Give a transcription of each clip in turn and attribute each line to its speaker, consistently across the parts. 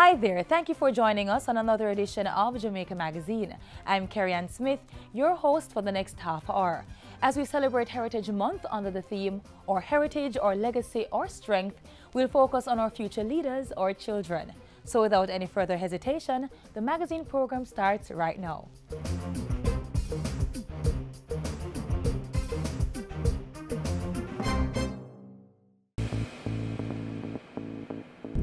Speaker 1: Hi there, thank you for joining us on another edition of Jamaica Magazine. I'm Carrie-Ann Smith, your host for the next half hour. As we celebrate Heritage Month under the theme, or heritage, or legacy, or strength, we'll focus on our future leaders or children. So without any further hesitation, the magazine program starts right now.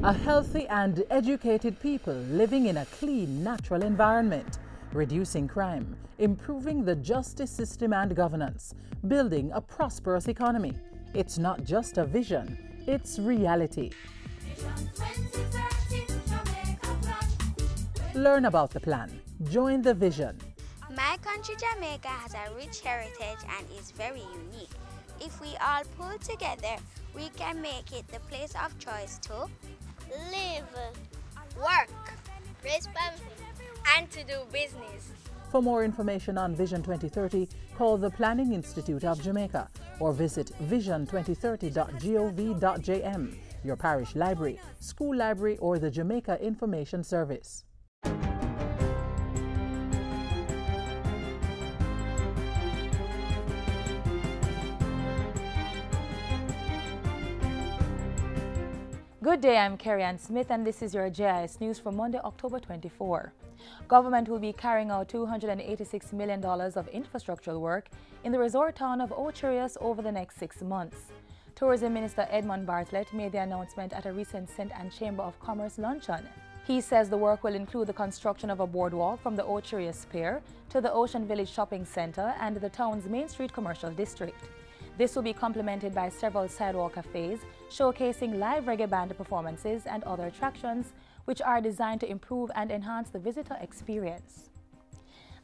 Speaker 2: A healthy and educated people living in a clean, natural environment, reducing crime, improving the justice system and governance, building a prosperous economy. It's not just a vision, it's reality. Learn about the plan. Join the vision.
Speaker 3: My country, Jamaica, has a rich heritage and is very unique. If we all pull together, we can make it the place of choice to live, work, raise family, and to do business.
Speaker 2: For more information on Vision 2030, call the Planning Institute of Jamaica or visit vision2030.gov.jm, your parish library, school library, or the Jamaica Information Service.
Speaker 1: Good day, I'm Carrie-Ann Smith and this is your JIS News for Monday, October 24. Government will be carrying out $286 million of infrastructural work in the resort town of Ocherius over the next 6 months. Tourism Minister Edmund Bartlett made the announcement at a recent St. Anne Chamber of Commerce luncheon. He says the work will include the construction of a boardwalk from the Ocherius Pier to the Ocean Village Shopping Center and the town's Main Street Commercial District. This will be complemented by several sidewalk cafes showcasing live reggae band performances and other attractions which are designed to improve and enhance the visitor experience.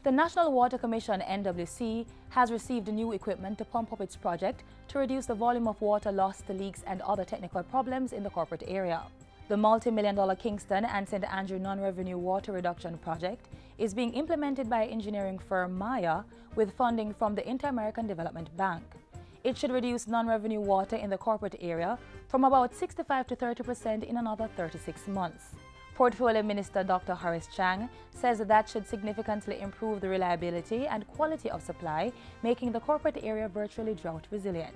Speaker 1: The National Water Commission (NWC) has received new equipment to pump up its project to reduce the volume of water lost to leaks and other technical problems in the corporate area. The multi-million-dollar Kingston and St. Andrew non-revenue water reduction project is being implemented by engineering firm Maya with funding from the Inter-American Development Bank. It should reduce non-revenue water in the corporate area from about 65 to 30% in another 36 months. Portfolio Minister Dr. Horace Chang says that should significantly improve the reliability and quality of supply, making the corporate area virtually drought resilient.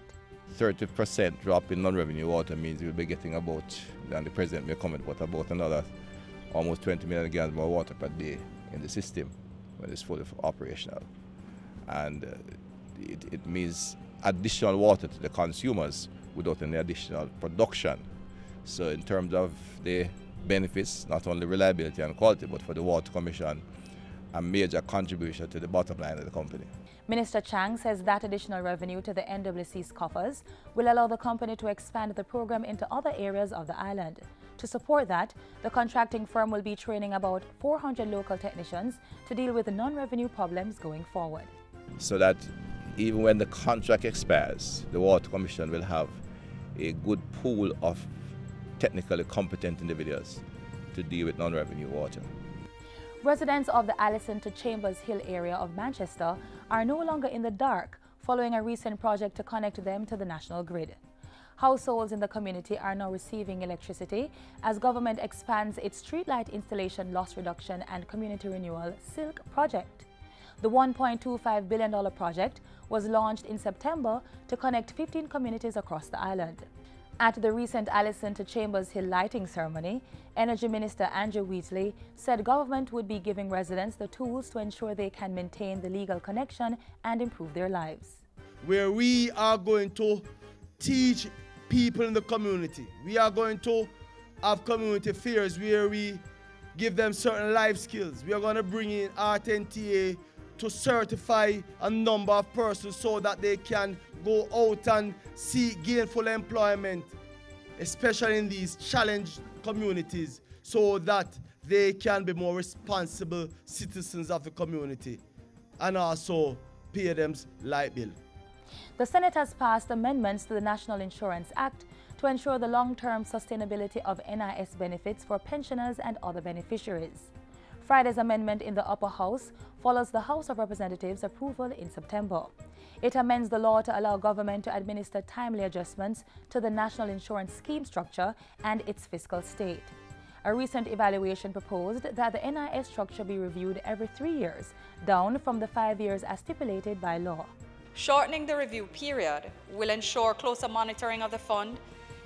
Speaker 4: 30% drop in non-revenue water means we'll be getting about, and the President may comment about another almost 20 million gallons more water per day in the system when it's fully operational. And it means additional water to the consumers without any additional production. So in terms of the benefits, not only reliability and quality, but for the Water Commission, a major contribution to the bottom line of the company.
Speaker 1: Minister Chang says that additional revenue to the NWC's coffers will allow the company to expand the program into other areas of the island. To support that, the contracting firm will be training about 400 local technicians to deal with the non-revenue problems going forward.
Speaker 4: So that even when the contract expires, the Water Commission will have a good pool of technically competent individuals to deal with non-revenue water.
Speaker 1: Residents of the Allison to Chambers Hill area of Manchester are no longer in the dark following a recent project to connect them to the national grid. Households in the community are now receiving electricity as government expands its streetlight installation loss reduction and community renewal SILK project. The $1.25 billion project was launched in September to connect 15 communities across the island. At the recent Allison to Chambers Hill lighting ceremony, Energy Minister Andrew Wheatley said government would be giving residents the tools to ensure they can maintain the legal connection and improve their lives.
Speaker 5: Where we are going to teach people in the community. We are going to have community fairs where we give them certain life skills. We are going to bring in RTNTA to certify a number of persons so that they can go out and seek gainful employment, especially in these challenged communities, so that they can be more responsible citizens of the community and also pay them light bill.
Speaker 1: The Senate has passed amendments to the National Insurance Act to ensure the long-term sustainability of NIS benefits for pensioners and other beneficiaries. Friday's amendment in the upper house follows the House of Representatives' approval in September. It amends the law to allow government to administer timely adjustments to the national insurance scheme structure and its fiscal state. A recent evaluation proposed that the NIS structure be reviewed every 3 years, down from the 5 years as stipulated by law.
Speaker 6: Shortening the review period will ensure closer monitoring of the fund,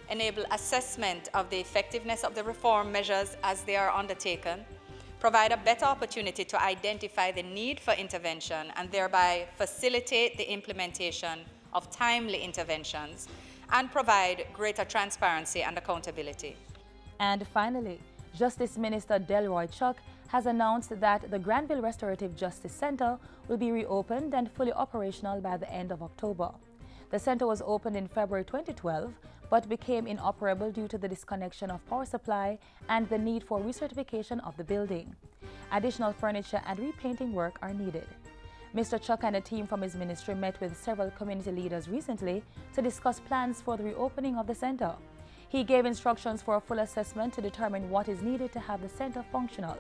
Speaker 6: enable assessment of the effectiveness of the reform measures as they are undertaken, provide a better opportunity to identify the need for intervention and thereby facilitate the implementation of timely interventions, and provide greater transparency and accountability.
Speaker 1: And finally, Justice Minister Delroy Chuck has announced that the Granville Restorative Justice Center will be reopened and fully operational by the end of October. The center was opened in February 2012, but became inoperable due to the disconnection of power supply and the need for recertification of the building. Additional furniture and repainting work are needed. Mr. Chuck and a team from his ministry met with several community leaders recently to discuss plans for the reopening of the center. He gave instructions for a full assessment to determine what is needed to have the center functional.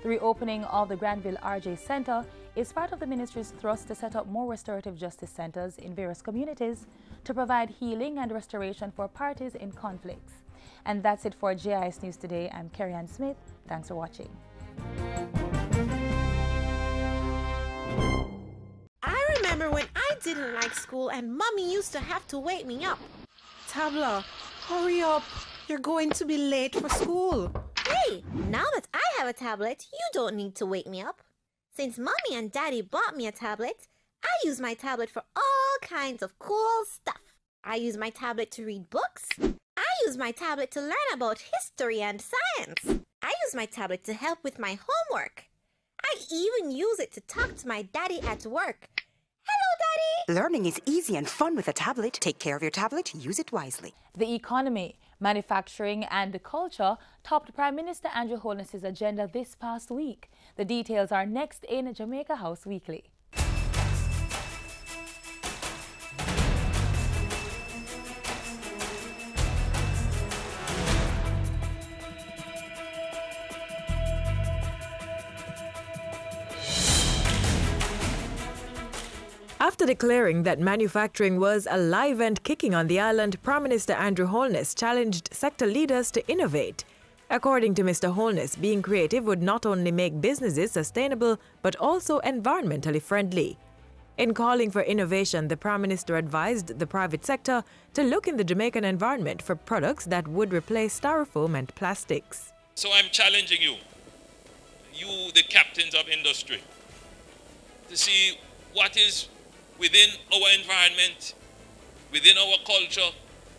Speaker 1: The reopening of the Granville RJ Center is part of the ministry's thrust to set up more restorative justice centers in various communities to provide healing and restoration for parties in conflicts. And that's it for JIS News Today. I'm Carrie-Ann Smith. Thanks for watching.
Speaker 7: I remember when I didn't like school and Mommy used to have to wake me up. Tabla, hurry up. You're going to be late for school.
Speaker 3: Hey, now that I have a tablet, you don't need to wake me up. Since Mommy and Daddy bought me a tablet, I use my tablet for all kinds of cool stuff. I use my tablet to read books. I use my tablet to learn about history and science. I use my tablet to help with my homework. I even use it to talk to my daddy at work. Hello, Daddy!
Speaker 8: Learning is easy and fun with a tablet. Take care of your tablet, use it wisely.
Speaker 1: The economy, manufacturing and culture topped Prime Minister Andrew Holness's agenda this past week. The details are next in Jamaica House Weekly.
Speaker 9: After declaring that manufacturing was alive and kicking on the island, Prime Minister Andrew Holness challenged sector leaders to innovate. According to Mr. Holness, being creative would not only make businesses sustainable but also environmentally friendly. In calling for innovation, the Prime Minister advised the private sector to look in the Jamaican environment for products that would replace styrofoam and plastics.
Speaker 10: So I'm challenging you, the captains of industry, to see what is within our environment, within our culture,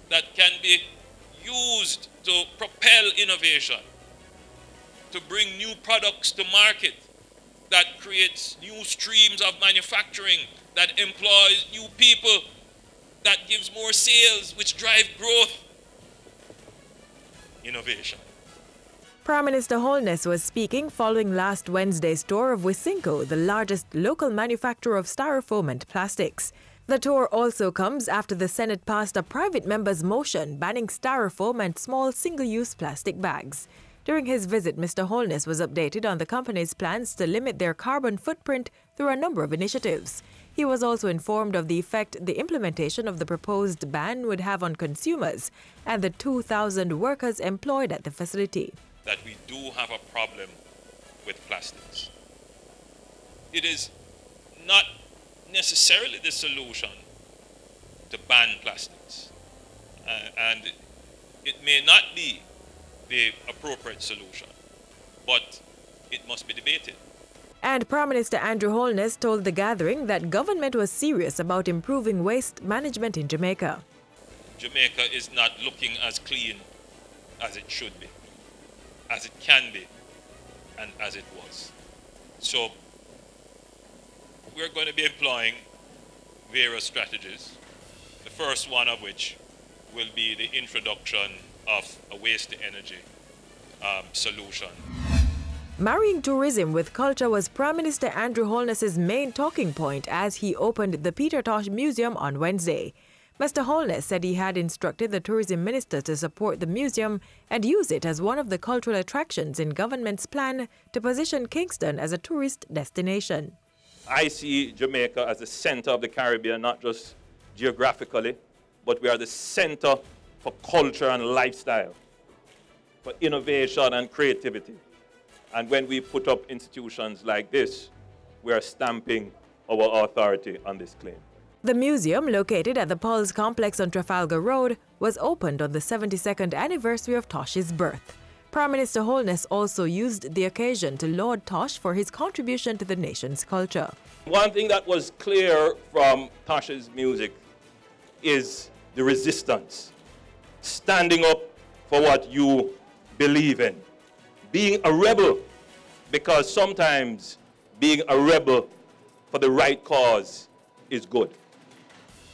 Speaker 10: that can be used to propel innovation, to bring new products to market, that creates new streams of manufacturing, that employs new people, that gives more sales, which drive growth. Innovation.
Speaker 9: Prime Minister Holness was speaking following last Wednesday's tour of Wisinco, the largest local manufacturer of styrofoam and plastics. The tour also comes after the Senate passed a private member's motion banning styrofoam and small single-use plastic bags. During his visit, Mr. Holness was updated on the company's plans to limit their carbon footprint through a number of initiatives. He was also informed of the effect the implementation of the proposed ban would have on consumers and the 2,000 workers employed at the facility.
Speaker 10: That we do have a problem with plastics. It is not necessarily the solution to ban plastics, and it may not be the appropriate solution, but it must be debated.
Speaker 9: And Prime Minister Andrew Holness told the gathering that government was serious about improving waste management in Jamaica.
Speaker 10: Jamaica is not looking as clean as it should be, as it can be, and as it was. So we're going to be employing various strategies, the first one of which will be the introduction of a waste-to-energy solution.
Speaker 9: Marrying tourism with culture was Prime Minister Andrew Holness's main talking point as he opened the Peter Tosh Museum on Wednesday. Mr. Holness said he had instructed the tourism minister to support the museum and use it as one of the cultural attractions in government's plan to position Kingston as a tourist destination.
Speaker 10: I see Jamaica as the center of the Caribbean, not just geographically, but we are the center for culture and lifestyle.
Speaker 11: for innovation and creativity. And when we put up institutions like this, we are stamping our authority on this claim.
Speaker 9: The museum, located at the Paul's Complex on Trafalgar Road, was opened on the 72nd anniversary of Tosh's birth. Prime Minister Holness also used the occasion to laud Tosh for his contribution to the nation's culture.
Speaker 11: One thing that was clear from Tosh's music is the resistance, standing up for what you believe in, being a rebel, because sometimes being a rebel for the right cause is good.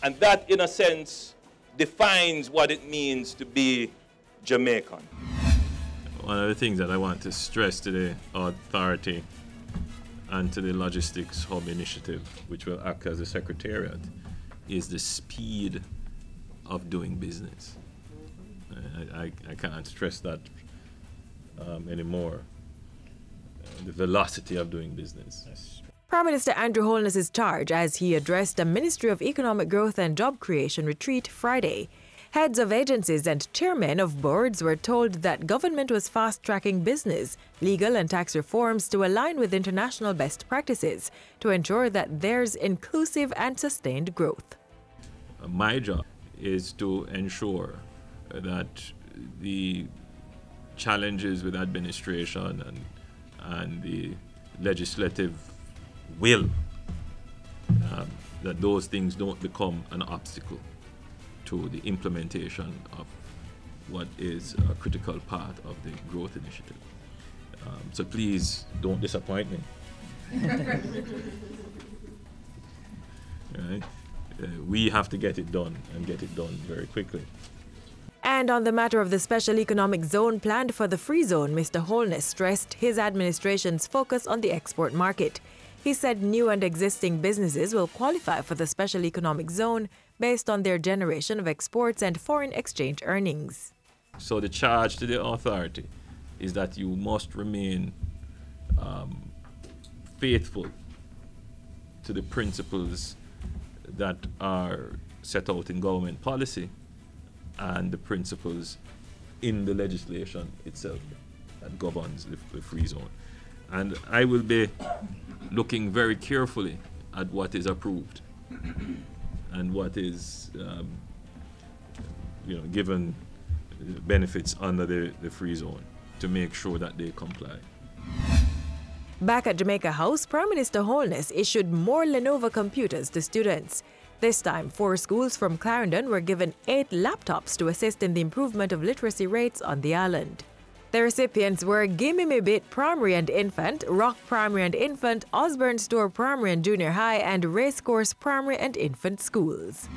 Speaker 11: And that, in a sense, defines what it means to be Jamaican.
Speaker 10: One of the things that I want to stress to the authority and to the Logistics Hub Initiative, which will act as a secretariat, is the speed of doing business. I can't stress that anymore. The velocity of doing business.
Speaker 9: Prime Minister Andrew Holness's charge as he addressed a Ministry of Economic Growth and Job Creation retreat Friday. Heads of agencies and chairmen of boards were told that government was fast-tracking business, legal and tax reforms to align with international best practices to ensure that there's inclusive and sustained growth.
Speaker 10: My job is to ensure that the challenges with administration and the legislative will, that those things don't become an obstacle to the implementation of what is a critical part of the growth initiative. So please don't disappoint me. Right? We have to get it done and get it done very quickly.
Speaker 9: And on the matter of the special economic zone planned for the free zone, Mr. Holness stressed his administration's focus on the export market. He said new and existing businesses will qualify for the special economic zone based on their generation of exports and foreign exchange earnings.
Speaker 10: So the charge to the authority is that you must remain faithful to the principles that are set out in government policy and the principles in the legislation itself that governs the free zone. And I will be looking very carefully at what is approved and what is given benefits under the free zone to make sure that they comply.
Speaker 9: Back at Jamaica House, Prime Minister Holness issued more Lenovo computers to students. This time, 4 schools from Clarendon were given 8 laptops to assist in the improvement of literacy rates on the island. The recipients were Gimme Me Bit Primary and Infant, Rock Primary and Infant, Osborne Store Primary and Junior High, and Racecourse Primary and Infant schools.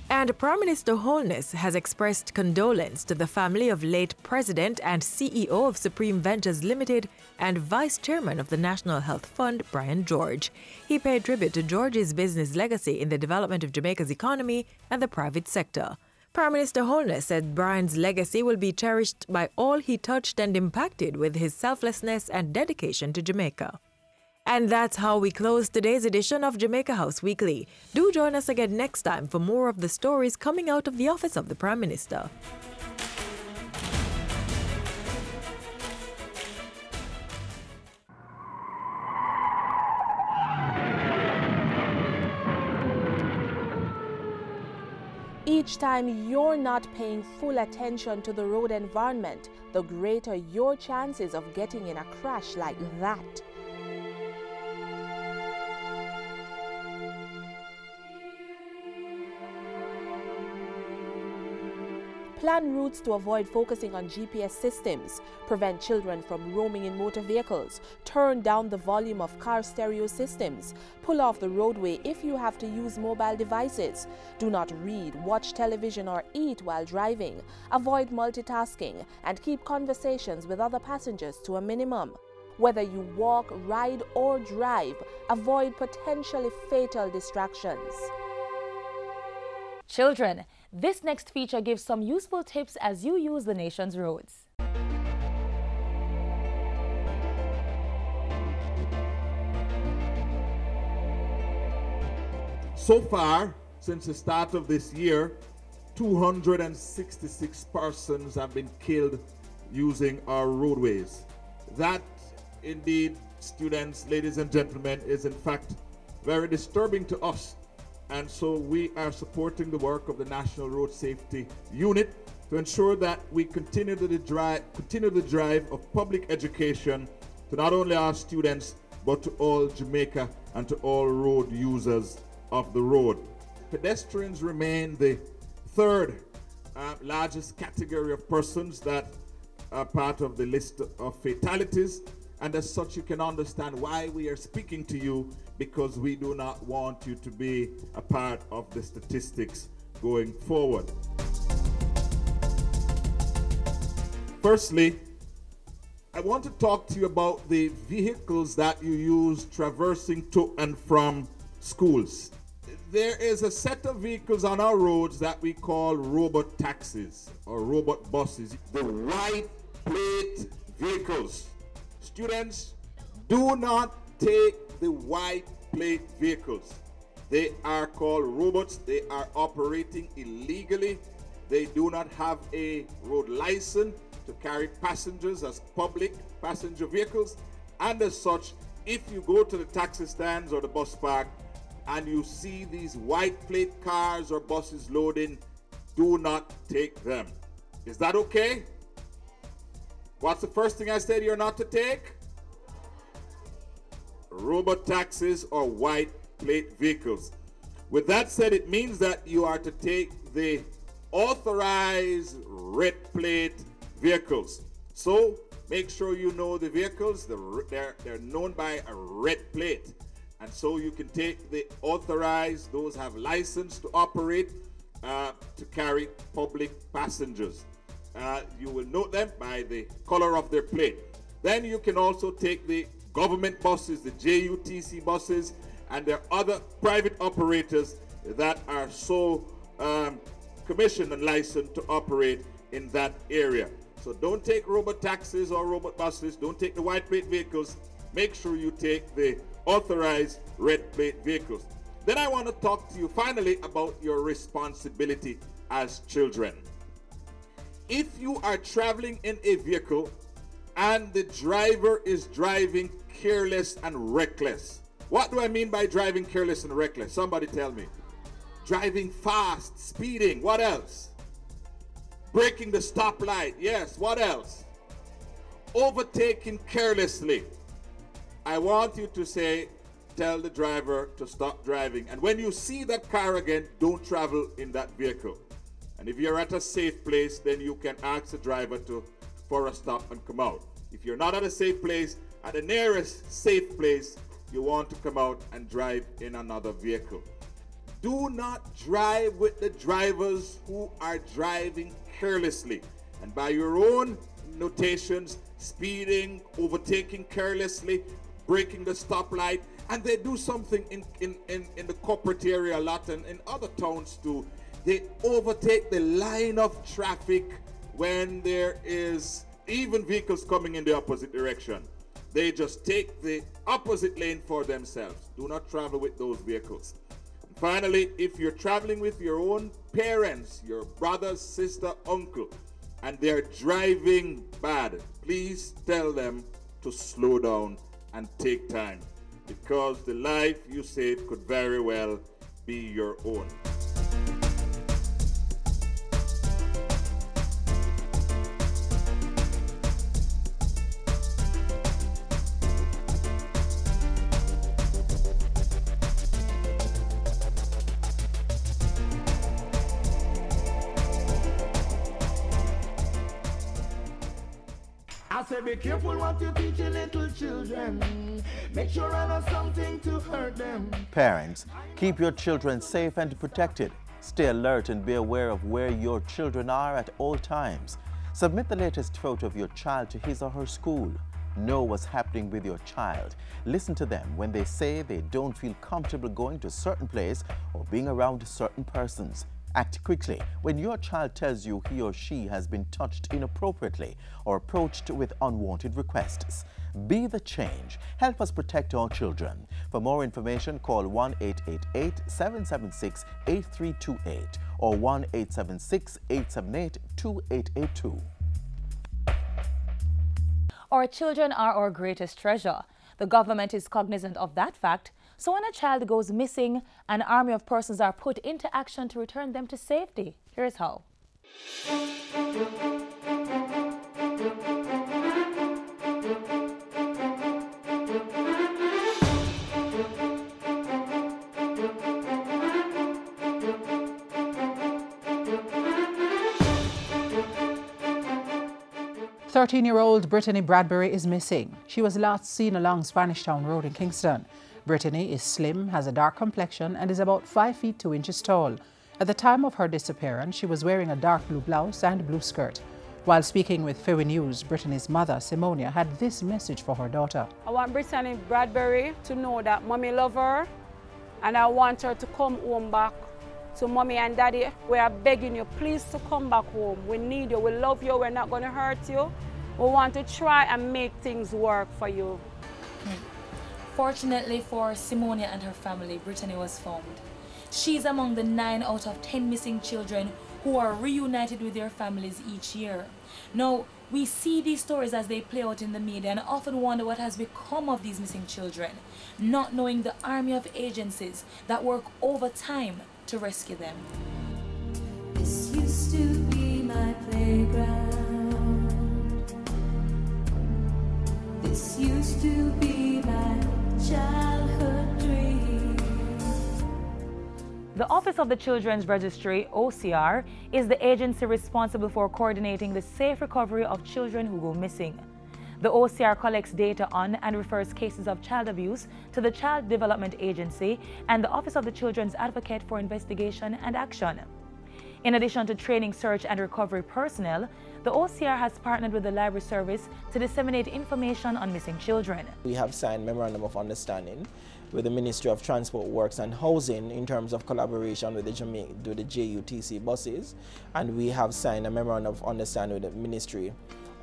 Speaker 9: And Prime Minister Holness has expressed condolence to the family of late President and CEO of Supreme Ventures Limited and Vice Chairman of the National Health Fund, Brian George. He paid tribute to George's business legacy in the development of Jamaica's economy and the private sector. Prime Minister Holness said Brian's legacy will be cherished by all he touched and impacted with his selflessness and dedication to Jamaica. And that's how we close today's edition of Jamaica House Weekly. Do join us again next time for more of the stories coming out of the office of the Prime Minister.
Speaker 12: Each time you're not paying full attention to the road environment, the greater your chances of getting in a crash like that. Plan routes to avoid focusing on GPS systems, prevent children from roaming in motor vehicles, turn down the volume of car stereo systems, pull off the roadway if you have to use mobile devices, do not read, watch television or eat while driving, avoid multitasking, and keep conversations with other passengers to a minimum. Whether you walk, ride or drive, avoid potentially fatal distractions.
Speaker 1: Children, this next feature gives some useful tips as you use the nation's roads.
Speaker 13: So far, since the start of this year, 266 persons have been killed using our roadways. That, indeed, students, ladies and gentlemen, is in fact very disturbing to us. And so we are supporting the work of the National Road Safety Unit to ensure that we continue the drive of public education to not only our students, but to all Jamaica and to all road users of the road. Pedestrians remain the third largest category of persons that are part of the list of fatalities, and as such you can understand why we are speaking to you, because we do not want you to be a part of the statistics going forward. Firstly, I want to talk to you about the vehicles that you use traversing to and from schools. There is a set of vehicles on our roads that we call robot taxis or robot buses. The white plate vehicles. Students, do not take the white plate vehicles. They are called robots. They are operating illegally. They do not have a road license to carry passengers as public passenger vehicles. And as such, if you go to the taxi stands or the bus park and you see these white plate cars or buses loading, do not take them. Is that okay? What's the first thing I said you're not to take? Robot taxis or white plate vehicles. With that said, it means that you are to take the authorized red plate vehicles. So make sure you know the vehicles. They're known by a red plate. And so you can take the authorized, those have license to operate, to carry public passengers. You will note them by the color of their plate. Then you can also take the government buses, the JUTC buses, and there are other private operators that are so commissioned and licensed to operate in that area. So don't take robot taxis or robot buses, don't take the white plate vehicles. Make sure you take the authorized red plate vehicles. Then I want to talk to you finally about your responsibility as children. If you are traveling in a vehicle and the driver is driving careless and reckless. What do I mean by driving careless and reckless? Somebody tell me. Driving fast, speeding, what else? Breaking the stoplight, yes, what else? Overtaking carelessly. I want you to say, tell the driver to stop driving. And when you see that car again, don't travel in that vehicle. And if you're at a safe place, then you can ask the driver for a stop and come out. If you're not at a safe place, at the nearest safe place, you want to come out and drive in another vehicle. Do not drive with the drivers who are driving carelessly. And by your own notations, speeding, overtaking carelessly, breaking the stoplight, and they do something in the corporate area a lot and in other towns too. They overtake the line of traffic when there is even vehicles coming in the opposite direction. They just take the opposite lane for themselves. Do not travel with those vehicles. And finally, if you're traveling with your own parents, your brother, sister, uncle, and they're driving bad, please tell them to slow down and take time, because the life you save could very well be your own.
Speaker 14: I said be careful what you teach your little children. Make sure I know something to hurt them.
Speaker 15: Parents, keep your children safe and protected. Stay alert and be aware of where your children are at all times. Submit the latest photo of your child to his or her school. Know what's happening with your child. Listen to them when they say they don't feel comfortable going to a certain place or being around certain persons. Act quickly when your child tells you he or she has been touched inappropriately or approached with unwanted requests. Be the change. Help us protect our children. For more information, call 1-888-776-8328 or 1-876-878-2882.
Speaker 1: Our children are our greatest treasure. The government is cognizant of that fact, so when a child goes missing, an army of persons are put into action to return them to safety. Here's how.
Speaker 2: 13-year-old Brittany Bradbury is missing. She was last seen along Spanish Town Road in Kingston. Brittany is slim, has a dark complexion, and is about 5 feet 2 inches tall. At the time of her disappearance, she was wearing a dark blue blouse and blue skirt. While speaking with Fairway News, Brittany's mother, Simonia, had this message for her daughter.
Speaker 16: I want Brittany Bradbury to know that mommy loves her, and I want her to come home back. So mommy and daddy, we are begging you, please to come back home. We need you, we love you, we're not going to hurt you. We want to try and make things work for you.
Speaker 1: Fortunately for Simonia and her family, Brittany was found. She's among the 9 out of 10 missing children who are reunited with their families each year. Now, we see these stories as they play out in the media and often wonder what has become of these missing children, not knowing the army of agencies that work overtime to rescue them.
Speaker 17: This used to be my playground. This used to be my childhood dream.
Speaker 1: The Office of the Children's Registry, OCR, is the agency responsible for coordinating the safe recovery of children who go missing. The OCR collects data on and refers cases of child abuse to the Child Development Agency and the Office of the Children's Advocate for investigation and action. In addition to training search and recovery personnel, the OCR has partnered with the Library Service to disseminate information on missing children.
Speaker 18: We have signed Memorandum of Understanding with the Ministry of Transport Works and Housing in terms of collaboration with the JUTC buses, and we have signed a Memorandum of Understanding with the Ministry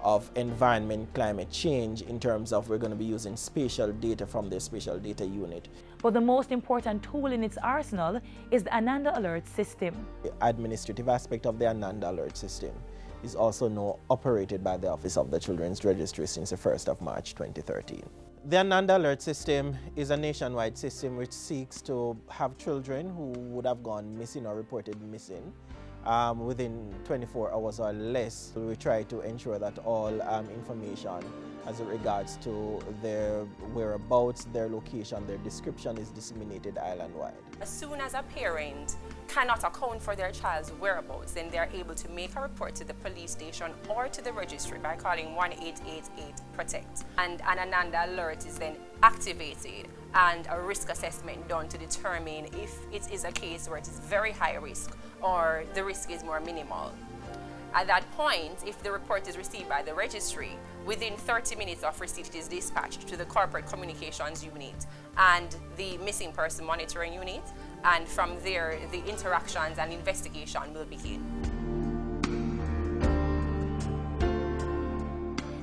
Speaker 18: of Environment Climate Change in terms of we're going to be using spatial data from the Spatial Data Unit.
Speaker 1: But the most important tool in its arsenal is the Ananda Alert System.
Speaker 18: The administrative aspect of the Ananda Alert System is also now operated by the Office of the Children's Registry since the 1st of March 2013. The Ananda Alert System is a nationwide system which seeks to have children who would have gone missing or reported missing within 24 hours or less. So we try to ensure that all information as it regards to their whereabouts, their location, their description is disseminated island-wide.
Speaker 19: As soon as a parent cannot account for their child's whereabouts, then they are able to make a report to the police station or to the registry by calling 1-888-PROTECT. And an Ananda alert is then activated and a risk assessment done to determine if it is a case where it is very high risk or the risk is more minimal. At that point, if the report is received by the registry, within 30 minutes of receipt it is dispatched to the Corporate Communications Unit and the Missing Person Monitoring Unit, and from there the interactions and investigation will begin.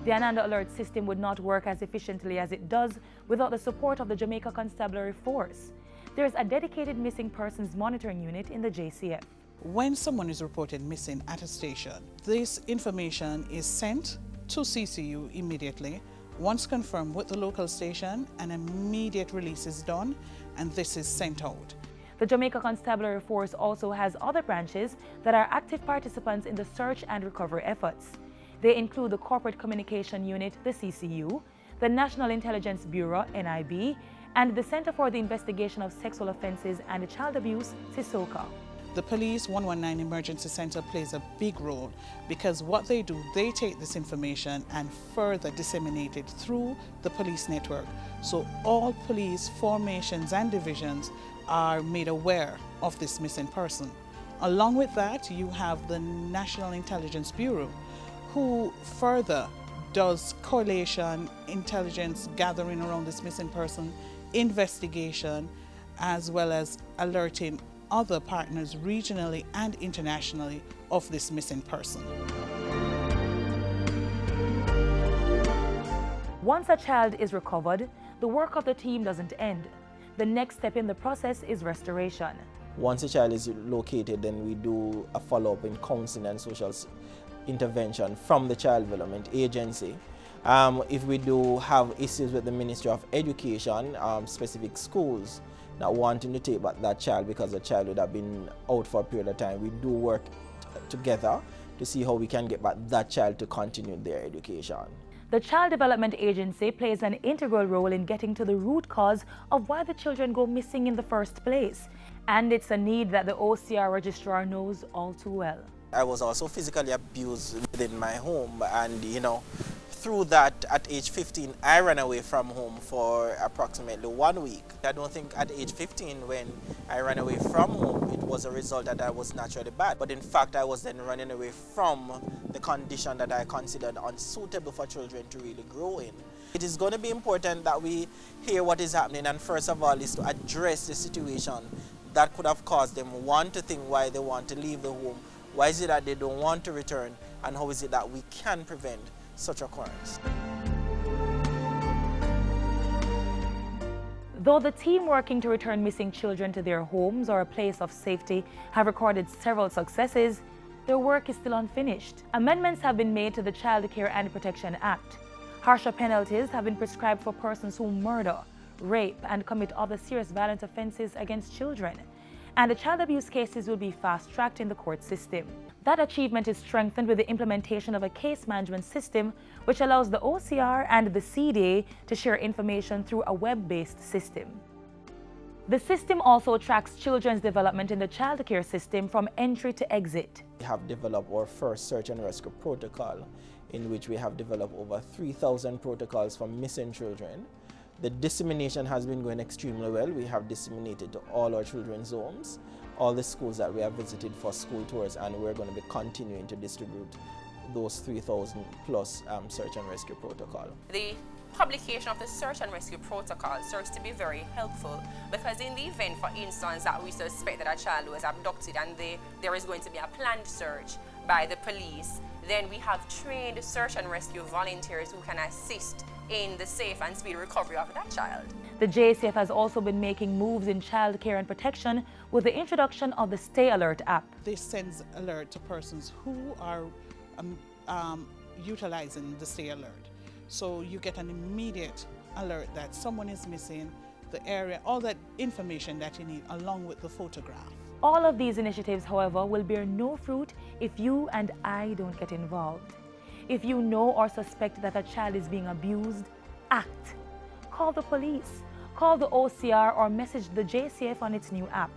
Speaker 1: The Ananda Alert System would not work as efficiently as it does without the support of the Jamaica Constabulary Force. There is a dedicated Missing Persons Monitoring Unit in the JCF.
Speaker 2: When someone is reported missing at a station, this information is sent to CCU immediately. Once confirmed with the local station, an immediate release is done and this is sent out.
Speaker 1: The Jamaica Constabulary Force also has other branches that are active participants in the search and recovery efforts. They include the Corporate Communication Unit, the CCU, the National Intelligence Bureau, NIB, and the Center for the Investigation of Sexual Offenses and Child Abuse, CISOCA.
Speaker 2: The Police 119 Emergency Center plays a big role because what they do, they take this information and further disseminate it through the police network. So all police formations and divisions are made aware of this missing person. Along with that, you have the National Intelligence Bureau, who further does correlation, intelligence gathering around this missing person, investigation, as well as alerting other partners regionally and internationally of this missing person.
Speaker 1: Once a child is recovered, the work of the team doesn't end. The next step in the process is restoration.
Speaker 18: Once a child is located, then we do a follow-up in counseling and social intervention from the Child Development Agency. If we do have issues with the Ministry of Education, specific schools not wanting to take back that child because the child would have been out for a period of time, we do work together to see how we can get back that child to continue their education.
Speaker 1: The Child Development Agency plays an integral role in getting to the root cause of why the children go missing in the first place. And it's a need that the OCR registrar knows all too well.
Speaker 18: I was also physically abused within my home, and through that, at age 15, I ran away from home for approximately 1 week. I don't think at age 15, when I ran away from home, it was a result that I was naturally bad. But in fact, I was then running away from the condition that I considered unsuitable for children to really grow in. It is going to be important that we hear what is happening, and first of all is to address the situation that could have caused them, one, to think why they want to leave the home, why is it that they don't want to return, and how is it that we can prevent such occurrence.
Speaker 1: Though the team working to return missing children to their homes or a place of safety have recorded several successes, their work is still unfinished. Amendments have been made to the Child Care and Protection Act. Harsher penalties have been prescribed for persons who murder, rape, and commit other serious violent offenses against children. And the child abuse cases will be fast-tracked in the court system. That achievement is strengthened with the implementation of a case management system which allows the OCR and the CDA to share information through a web-based system. The system also tracks children's development in the child care system from entry to exit.
Speaker 18: We have developed our first search and rescue protocol, in which we have developed over 3,000 protocols for missing children. The dissemination has been going extremely well. We have disseminated to all our children's homes, all the schools that we have visited for school tours, and we're going to be continuing to distribute those 3,000 plus search and rescue protocol.
Speaker 19: The publication of the search and rescue protocol serves to be very helpful, because in the event, for instance, that we suspect that a child was abducted and there is going to be a planned search by the police, then we have trained search and rescue volunteers who can assist in the safe and speedy recovery of that child.
Speaker 1: The JCF has also been making moves in child care and protection with the introduction of the Stay Alert app.
Speaker 20: This sends alert to persons who are utilizing the Stay Alert. So you get an immediate alert that someone is missing, the area, all that information that you need along with the photograph.
Speaker 1: All of these initiatives, however, will bear no fruit if you and I don't get involved. If you know or suspect that a child is being abused, act. Call the police, call the OCR, or message the JCF on its new app.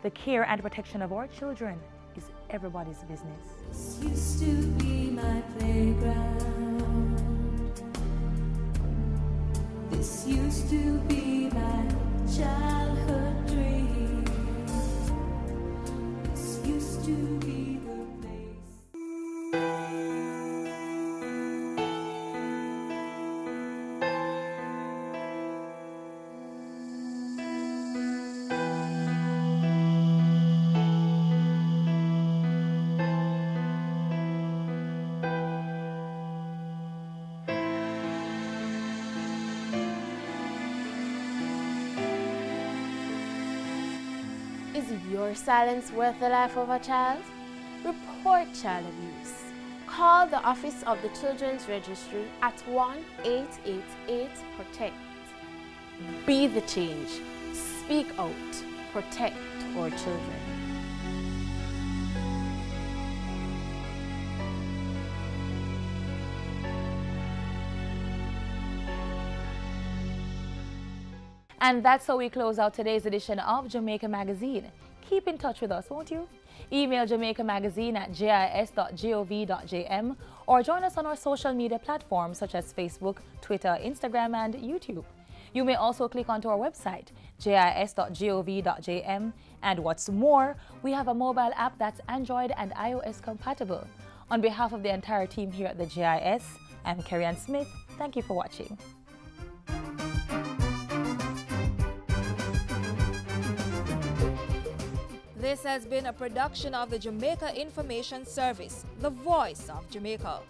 Speaker 1: The care and protection of our children is everybody's business.
Speaker 17: This used to be my playground. This used to be my childhood dream. This used to be the place.
Speaker 12: Is your silence worth the life of a child? Report child abuse. Call the Office of the Children's Registry at 1-888-PROTECT. Be the change. Speak out. Protect our children.
Speaker 1: And that's how we close out today's edition of Jamaica Magazine. Keep in touch with us, won't you? Email Jamaica Magazine at jis.gov.jm or join us on our social media platforms such as Facebook, Twitter, Instagram, and YouTube. You may also click onto our website, jis.gov.jm, and what's more, we have a mobile app that's Android and iOS compatible. On behalf of the entire team here at the JIS, I'm Carrie Ann Smith. Thank you for watching.
Speaker 21: This has been a production of the Jamaica Information Service, the voice of Jamaica.